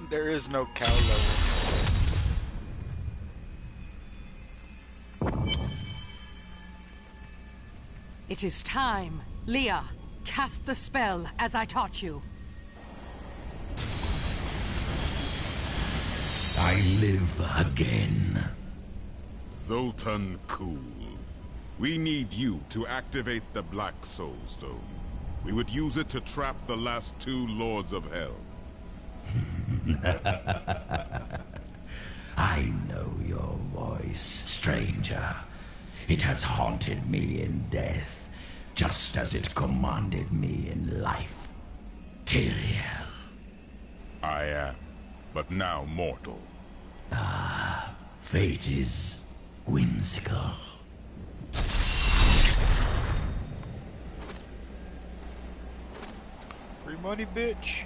There is no cow level. It is time. Leah, cast the spell as I taught you. I live again. Zoltan Kuhl. We need you to activate the Black Soul Stone. We would use it to trap the last two Lords of Hell. I know your voice, stranger. It has haunted me in death, just as it commanded me in life. Tyrael. I am, but now mortal. Fate is whimsical. Free money, bitch.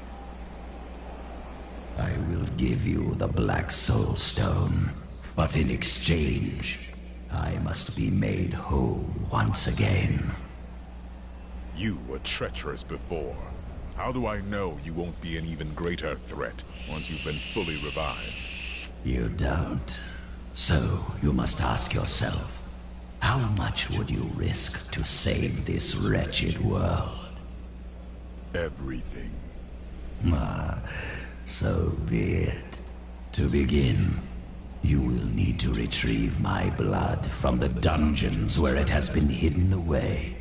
I will give you the Black Soul Stone, but in exchange, I must be made whole once again. You were treacherous before. How do I know you won't be an even greater threat once you've been fully revived? You don't. So you must ask yourself, how much would you risk to save this wretched world? Everything. So be it. To begin, you will need to retrieve my blood from the dungeons where it has been hidden away.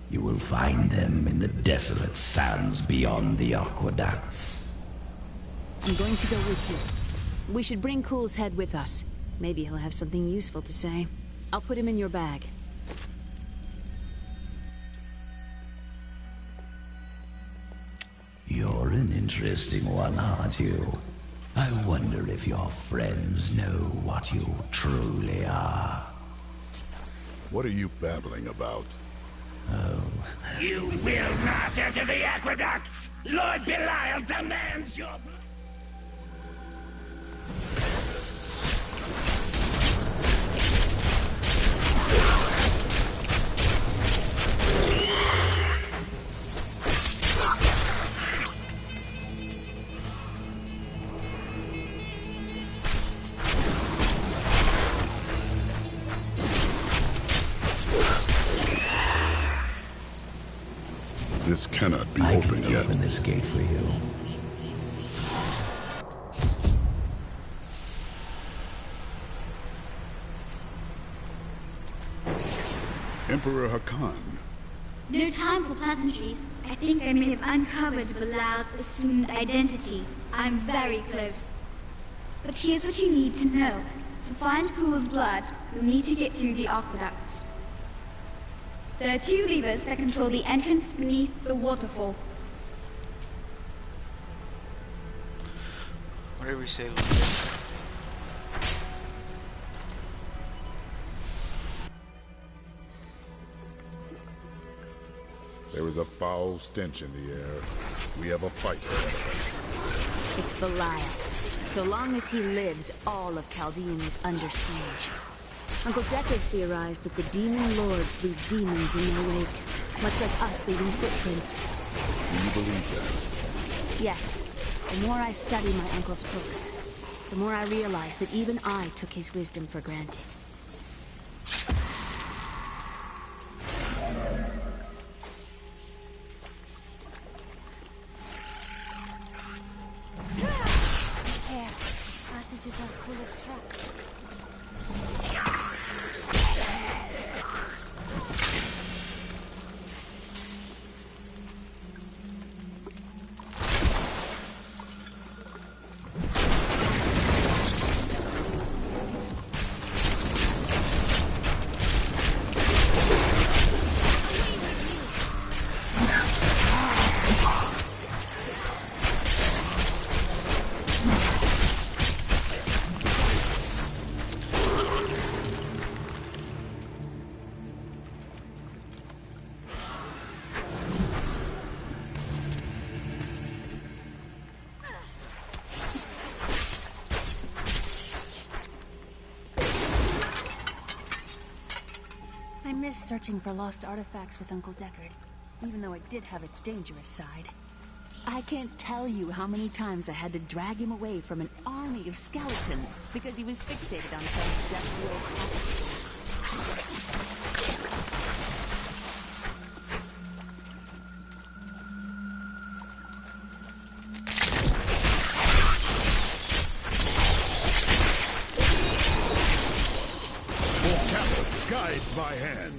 You will find them in the desolate sands beyond the aqueducts. I'm going to go with you. We should bring Kuhl's head with us. Maybe he'll have something useful to say. I'll put him in your bag. You're an interesting one, aren't you? I wonder if your friends know what you truly are. What are you babbling about? Oh. You will not enter the aqueducts! Lord Belial demands your... This cannot be I opened can yet. open this gate for you. Emperor Hakan. No time for pleasantries. I think I may have uncovered Bilal's assumed identity. I'm very close. But here's what you need to know. To find Kuhl's blood, you'll need to get through the aqueducts. There are two levers that control the entrance beneath the waterfall. What did we say? There is a foul stench in the air. We have a fight. It's Belial. So long as he lives, all of Chaldean is under siege. Uncle Deckard theorized that the demon lords leave demons in their wake, much like us leaving footprints. Do you believe that? Yes. The more I study my uncle's books, the more I realize that even I took his wisdom for granted. Passages are full of traps. I miss searching for lost artifacts with Uncle Deckard, even though it did have its dangerous side. I can't tell you how many times I had to drag him away from an army of skeletons because he was fixated on some dusty old cobblestone. Guide my hand.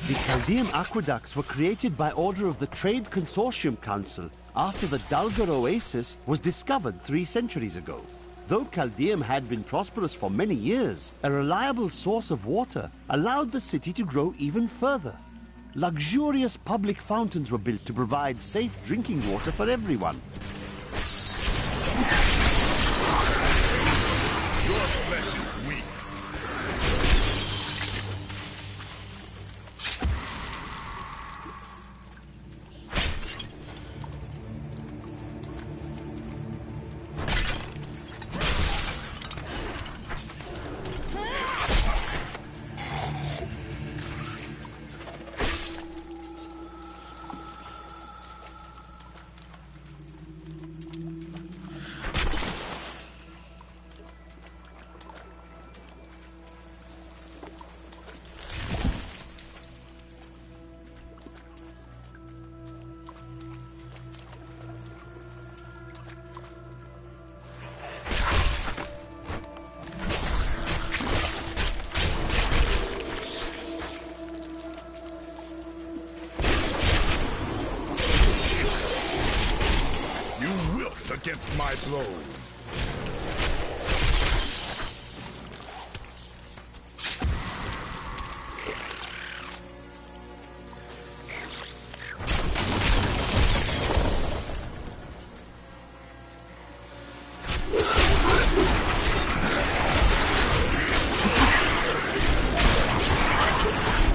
The Chaldean aqueducts were created by order of the Trade Consortium Council after the Dulgar Oasis was discovered 3 centuries ago. Though Chaldeum had been prosperous for many years, a reliable source of water allowed the city to grow even further. Luxurious public fountains were built to provide safe drinking water for everyone. Your flesh is weak. Against my blows.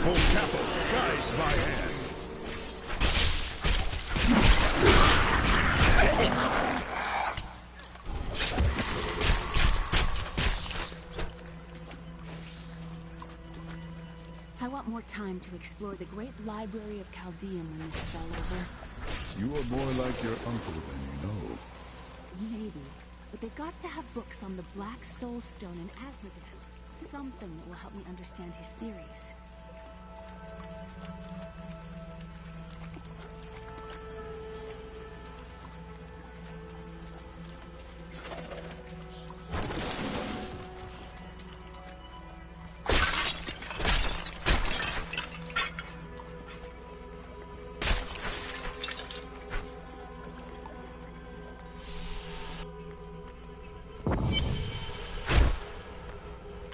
Full capitals guide my hand. I want more time to explore the great library of Chaldeum when this is all over. You are more like your uncle than you know. Maybe. But they've got to have books on the Black Soul Stone and Asmodean. Something that will help me understand his theories.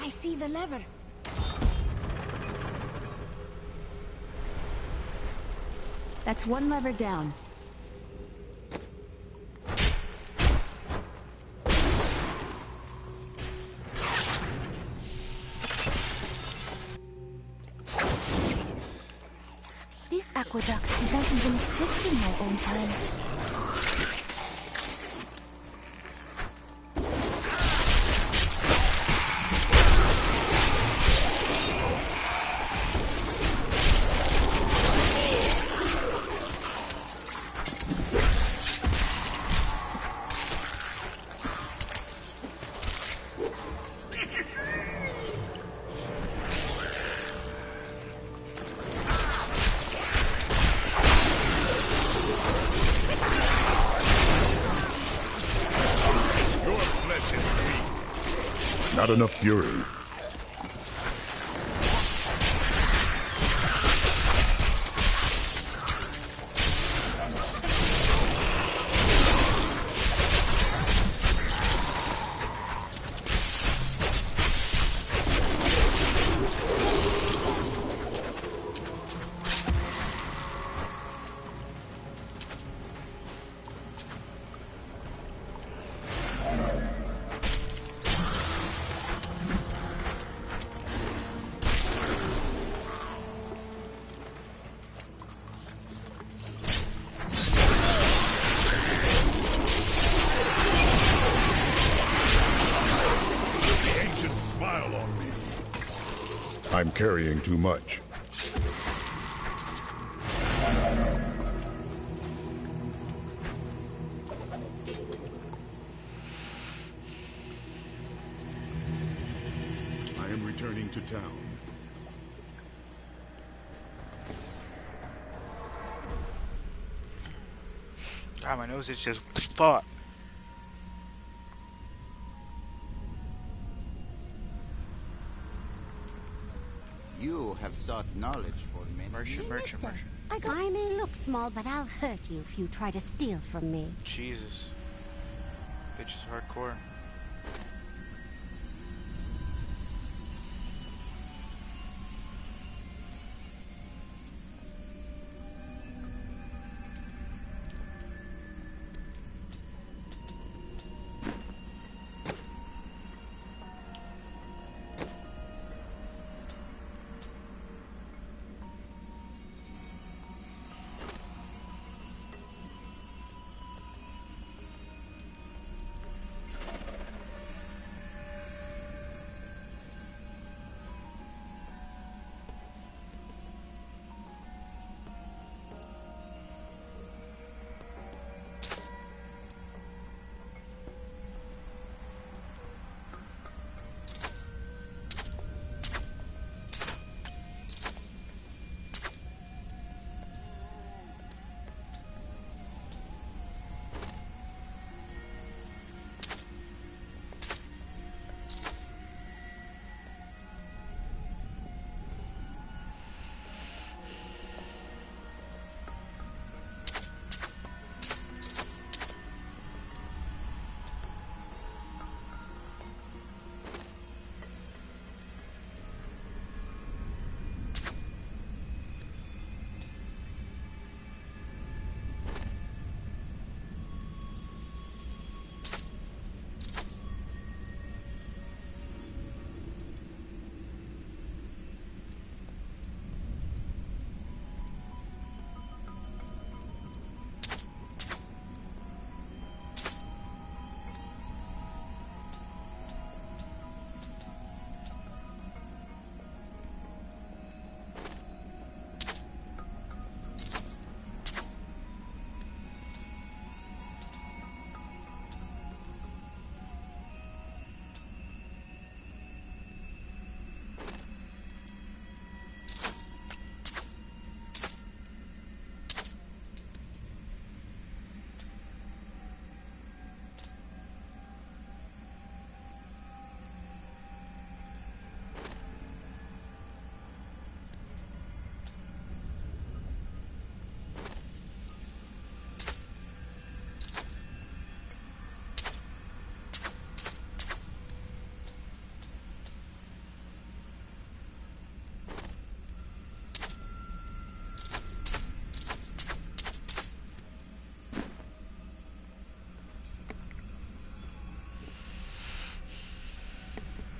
I see the lever. That's one lever down. These aqueducts don't even exist in my own time. Not enough fury. I'm carrying too much. I am returning to town. God, my nose is just fuck. You have sought knowledge for many Merchant, merchant, merchant. I may look small, but I'll hurt you if you try to steal from me. Jesus. Bitch is hardcore.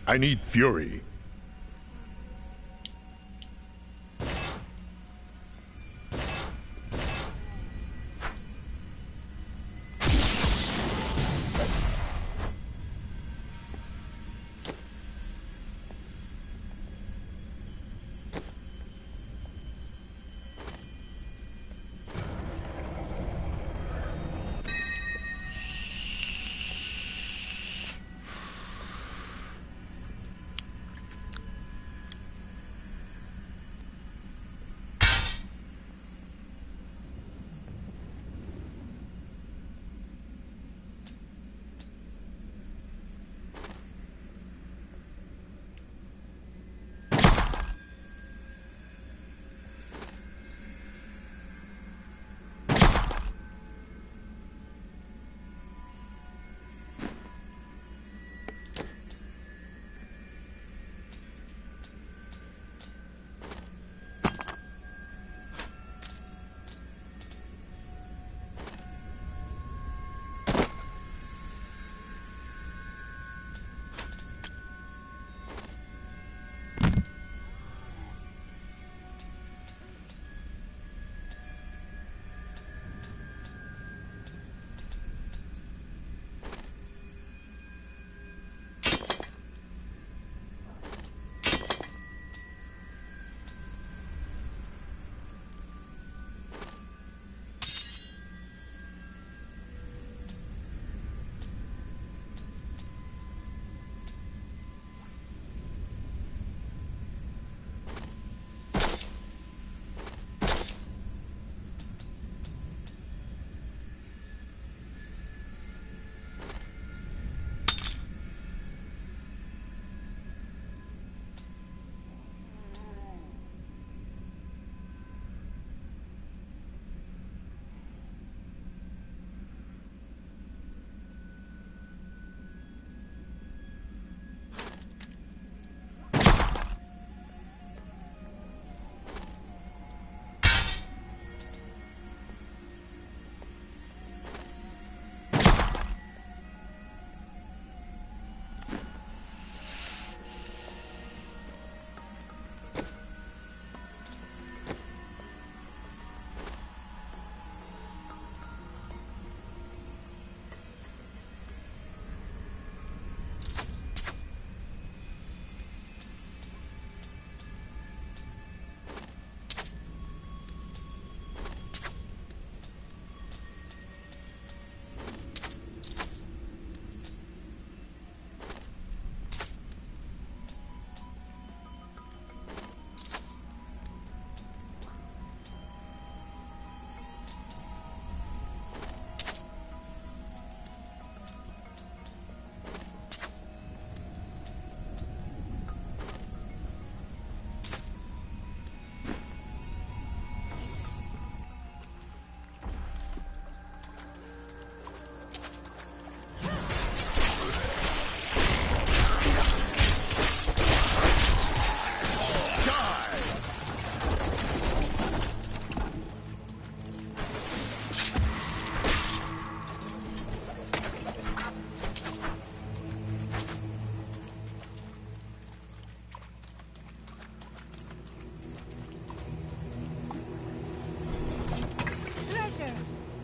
I need fury.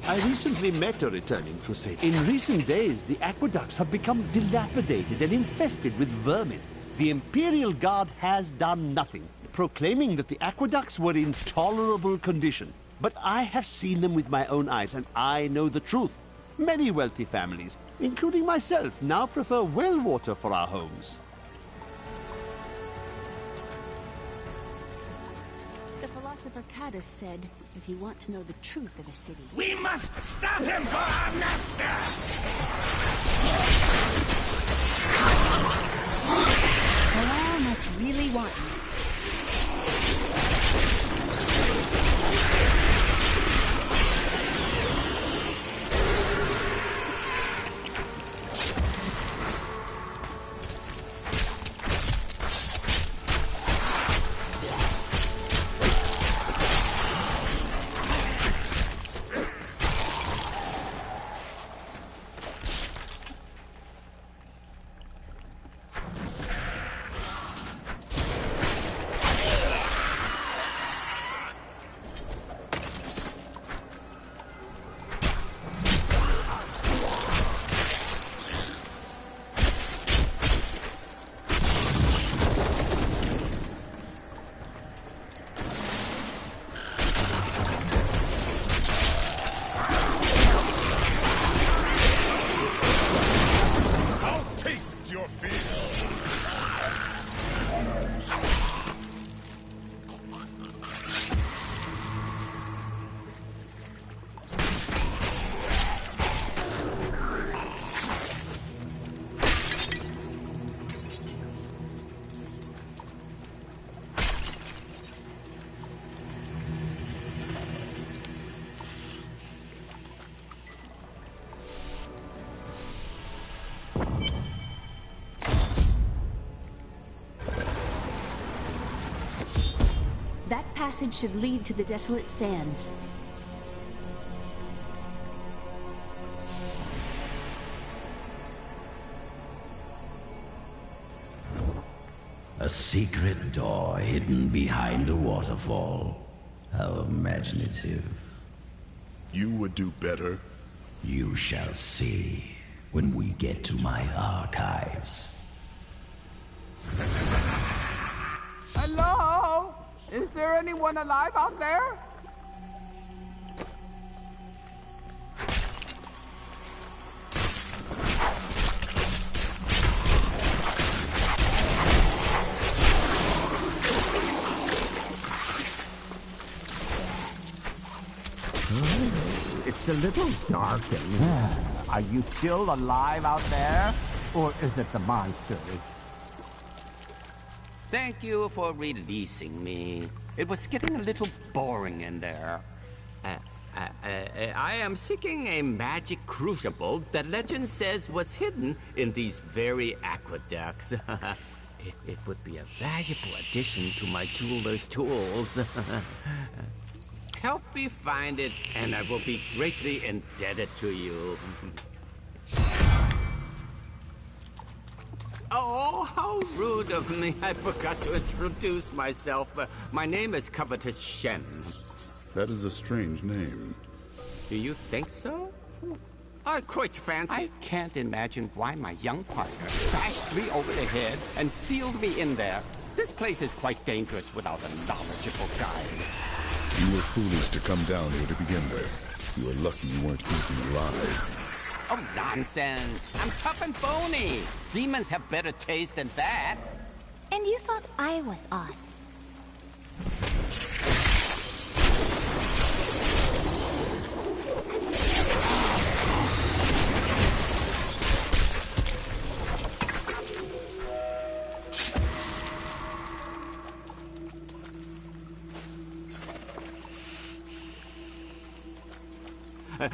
I recently met a returning crusade. In recent days, the aqueducts have become dilapidated and infested with vermin. The Imperial Guard has done nothing, proclaiming that the aqueducts were in tolerable condition. But I have seen them with my own eyes, and I know the truth. Many wealthy families, including myself, now prefer well water for our homes. The philosopher Caddis said, if you want to know the truth of a city... We must stop him for our master! Morale must really want you. That passage should lead to the desolate sands. A secret door hidden behind a waterfall. How imaginative. You would do better. You shall see when we get to my archives. Hello? Is there anyone alive out there? It's a little dark in there. Are you still alive out there? Or is it the monsters? Thank you for releasing me. It was getting a little boring in there. I am seeking a magic crucible that legend says was hidden in these very aqueducts. It would be a valuable addition to my jeweler's tools. Help me find it, and I will be greatly indebted to you. Oh, how rude of me. I forgot to introduce myself. My name is Covetous Shen. That is a strange name. Do you think so? Quite fancy. I can't imagine why my young partner bashed me over the head and sealed me in there. This place is quite dangerous without a knowledgeable guide. You were foolish to come down here to begin with. You are lucky you weren't eaten alive. Oh, nonsense. I'm tough and bony. Demons have better taste than that. And you thought I was odd.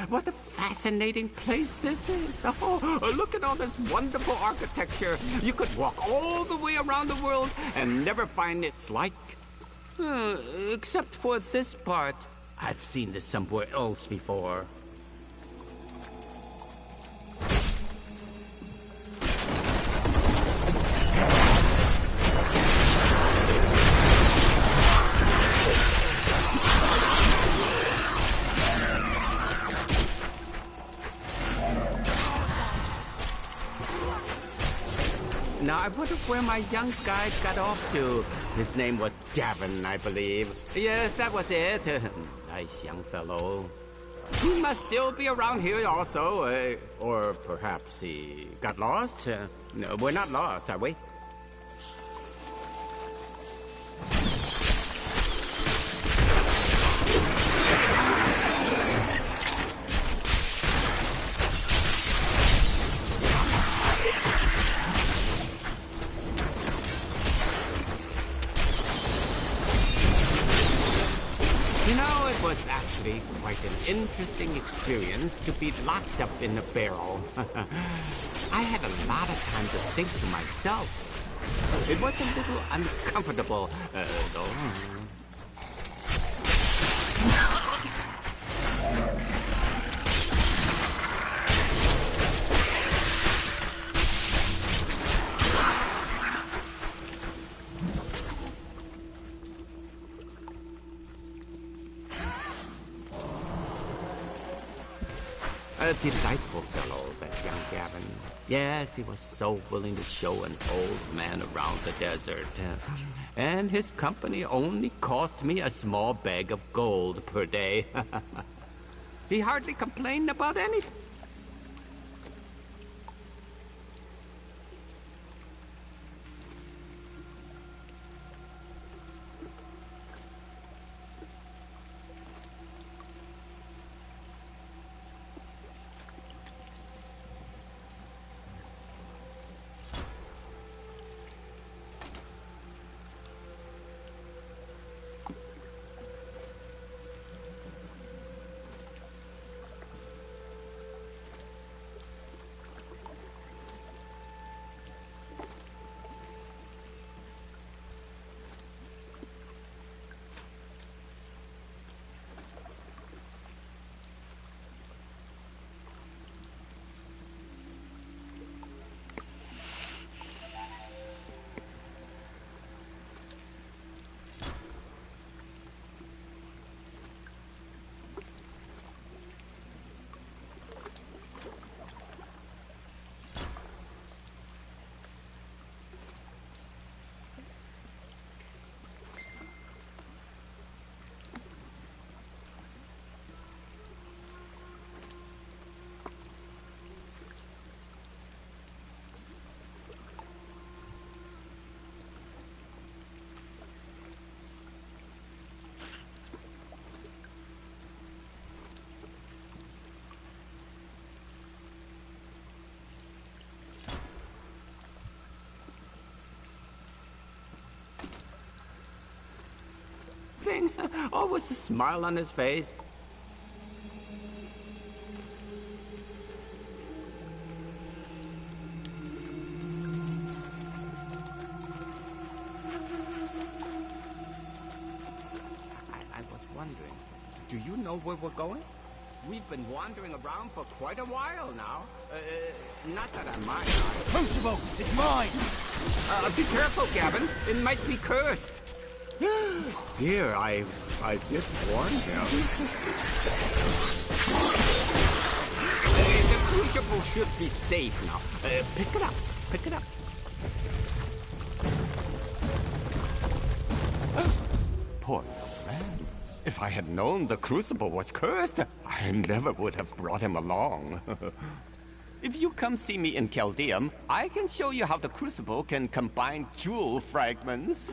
What a fascinating place this is. Oh, look at all this wonderful architecture. You could walk all the way around the world and never find its like. Except for this part. I've seen this somewhere else before. I wonder where my young guide got off to. His name was Gavin, I believe. Yes, that was it. Nice young fellow. He must still be around here also. Or perhaps he got lost? No, we're not lost, are we? It was actually quite an interesting experience to be locked up in a barrel. I had a lot of time to think to myself. It was a little uncomfortable, though. A delightful fellow, that young Gavin. Yes, he was so willing to show an old man around the desert. And his company only cost me a small bag of gold per day. He hardly complained about anything. Always a smile on his face. I was wondering, do you know where we're going? We've been wandering around for quite a while now. Not that I mind. Crucible, it's mine! Be careful, Gavin. It might be cursed. Dear, I did warn him. The crucible should be safe now. Pick it up. Pick it up. Poor young man. If I had known the crucible was cursed, I never would have brought him along. If you come see me in Chaldeum, I can show you how the crucible can combine jewel fragments.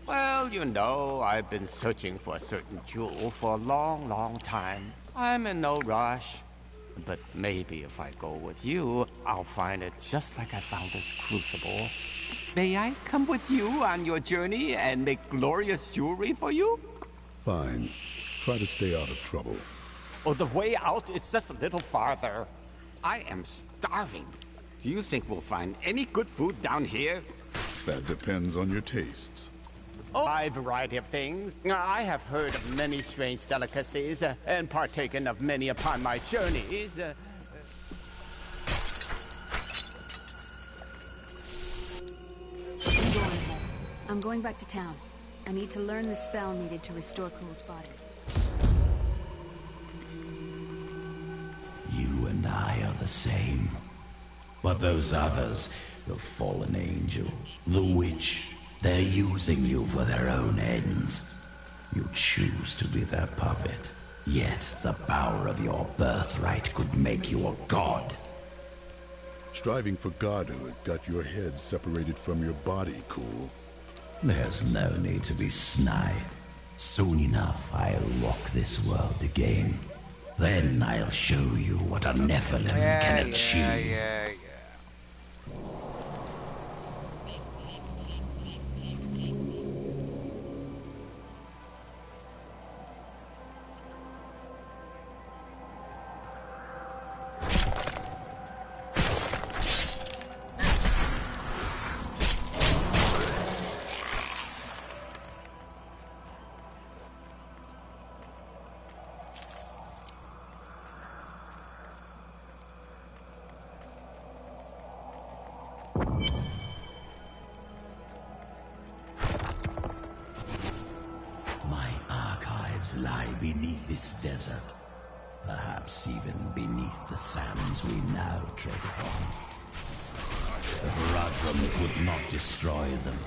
Well, you know, I've been searching for a certain jewel for a long, long time. I'm in no rush. But maybe if I go with you, I'll find it just like I found this crucible. May I come with you on your journey and make glorious jewelry for you? Fine. Try to stay out of trouble. Oh, the way out is just a little farther. I am starving. Do you think we'll find any good food down here? That depends on your tastes. Oh, a variety of things. I have heard of many strange delicacies and partaken of many upon my journeys. I'm going back to town. I need to learn the spell needed to restore Cool's body. You and I are the same. But those others, the fallen angel, the witch, they're using you for their own ends. You choose to be their puppet, yet the power of your birthright could make you a god. Striving for godhood got your head separated from your body, Cool. There's no need to be snide. Soon enough, I'll walk this world again. Then I'll show you what a Nephilim can achieve. Yeah. My archives lie beneath this desert. Perhaps even beneath the sands we now tread upon. The Bradrum would not destroy them.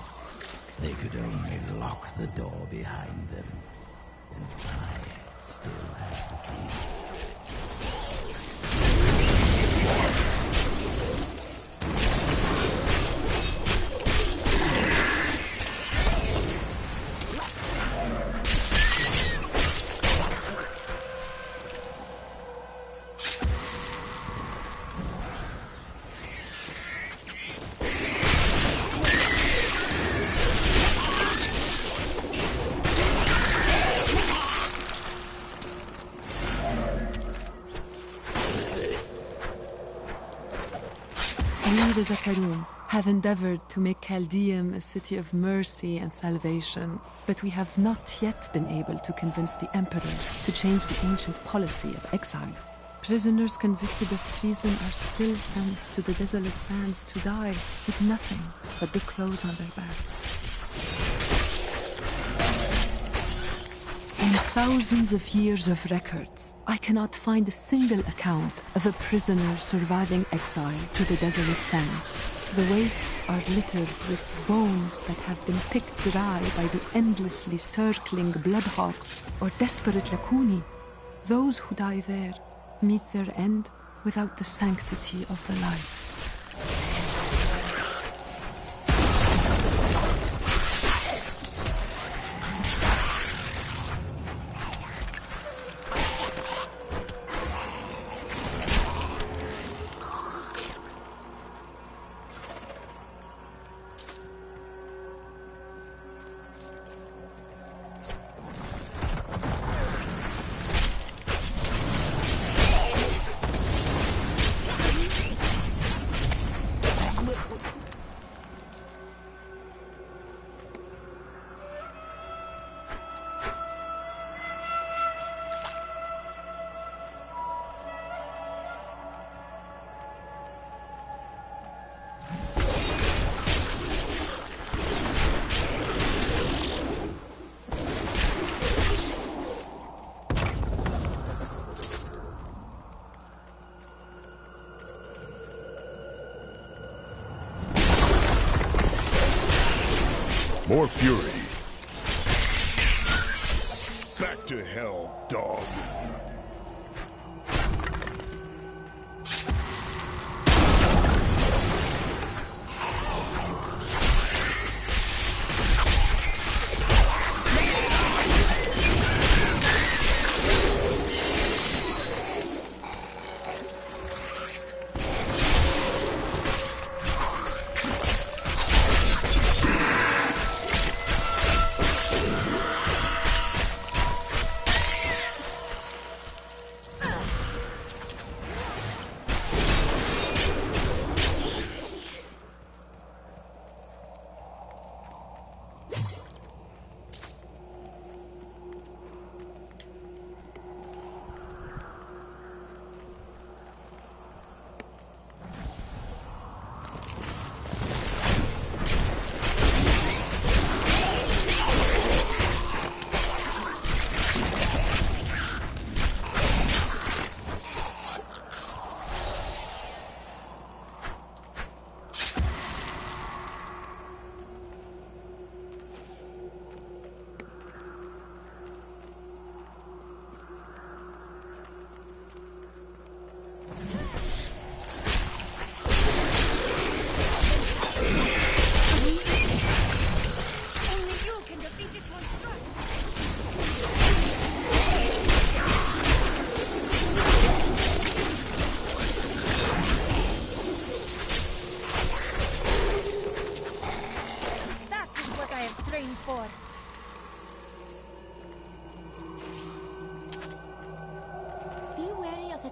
They could only lock the door behind them. And I still have the key. We, the Zakarum, have endeavored to make Chaldeum a city of mercy and salvation, but we have not yet been able to convince the emperors to change the ancient policy of exile. Prisoners convicted of treason are still sent to the desolate sands to die with nothing but the clothes on their backs. In thousands of years of records, I cannot find a single account of a prisoner surviving exile to the desolate sands. The wastes are littered with bones that have been picked dry by the endlessly circling bloodhawks or desperate Lakuni. Those who die there meet their end without the sanctity of the life. More fury. Back to hell, dog.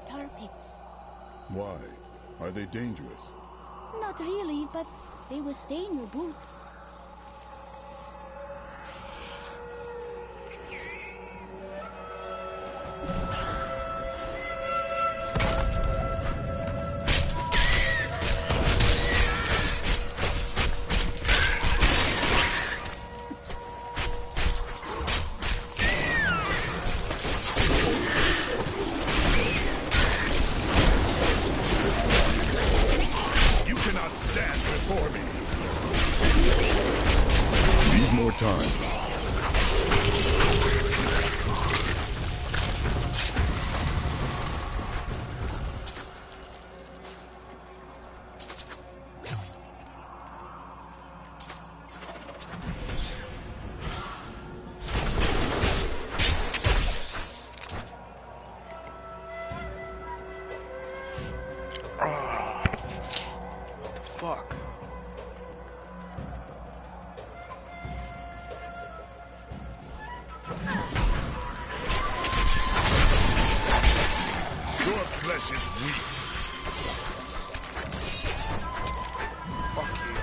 tar pits. Why? Are they dangerous? Not really, but they will stain your boots. More time. Fuck. Your flesh is weak. Fuck you.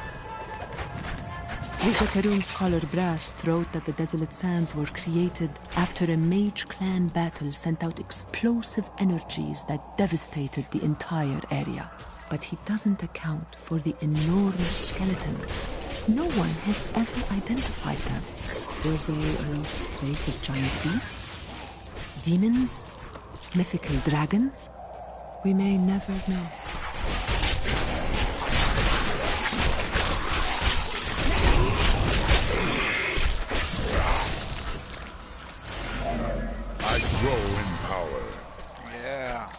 Vishakarum scholar Brass wrote that the Desolate Sands were created after a mage clan battle sent out explosive energies that devastated the entire area. But he doesn't account for the enormous skeletons. No one has ever identified them. Were they a lost race of giant beasts? Demons? Mythical dragons? We may never know. I grow in power. Yeah.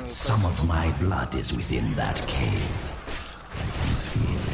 Some of my blood is within that cave. I can feel it.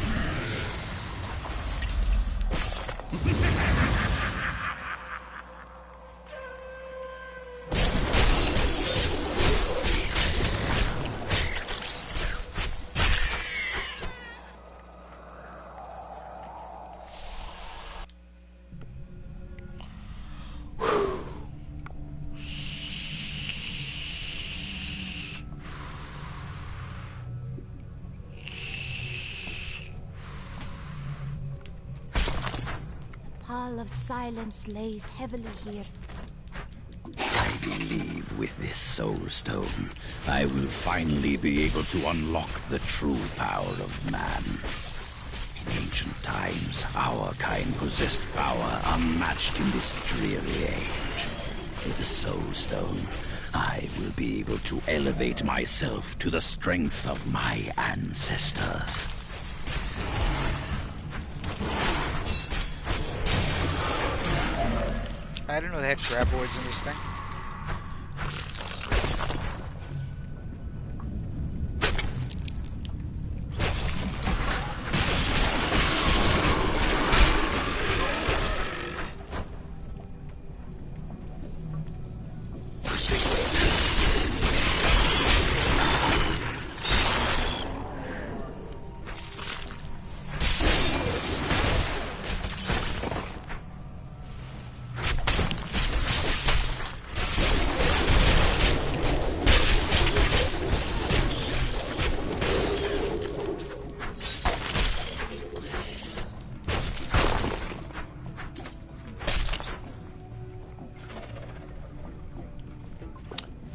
Pall of silence lays heavily here. I believe with this soul stone, I will finally be able to unlock the true power of man. In ancient times, our kind possessed power unmatched in this dreary age. With the soul stone, I will be able to elevate myself to the strength of my ancestors. I didn't know they had graboids in this thing.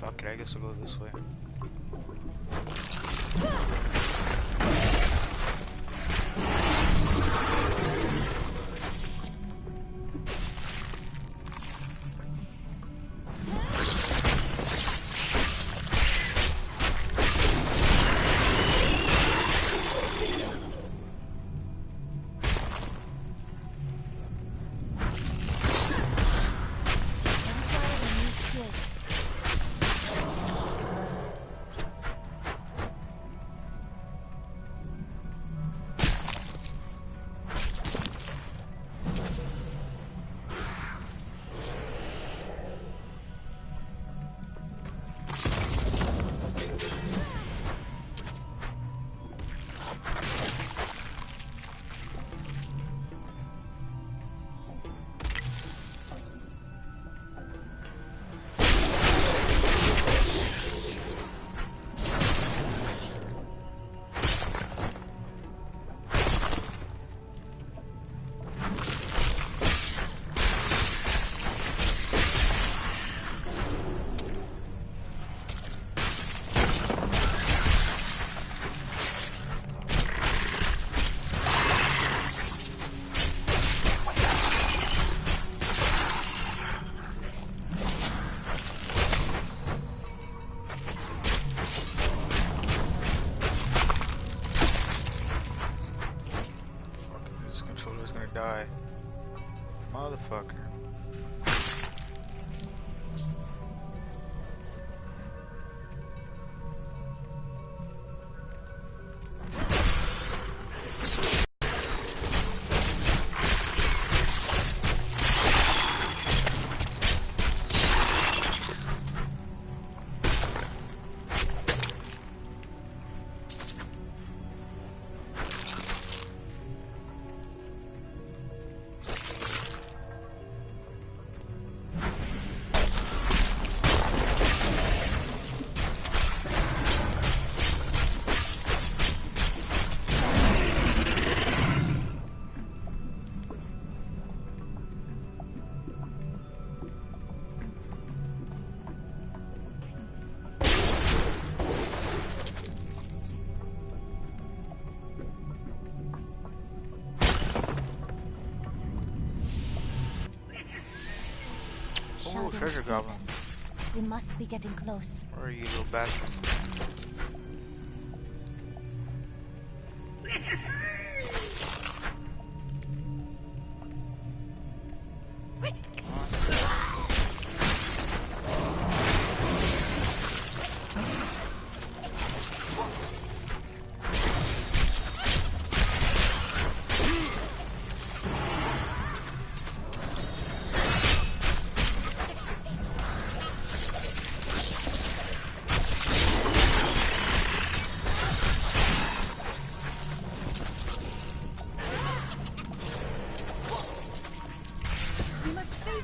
Fuck it, I guess I'll go this way. motherfucker. Oh, treasure goblin. We must be getting close. Where are you, little bastard?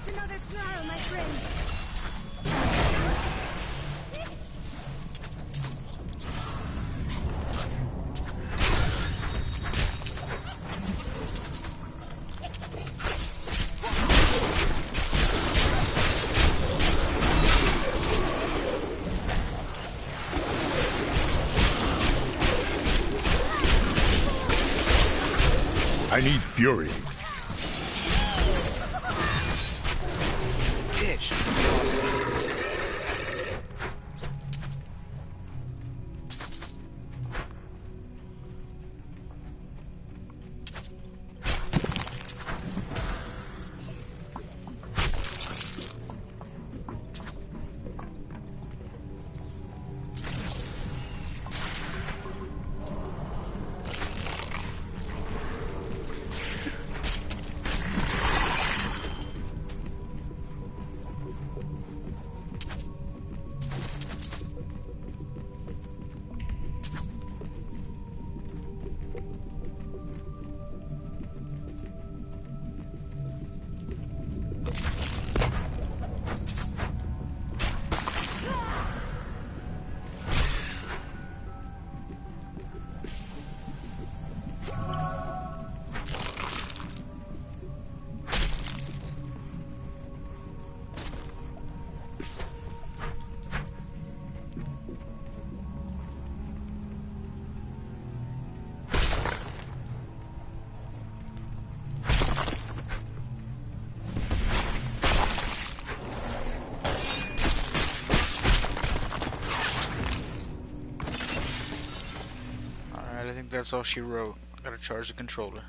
Another trial, my friend. I need fury. Alright, I think that's all she wrote. Gotta charge the controller.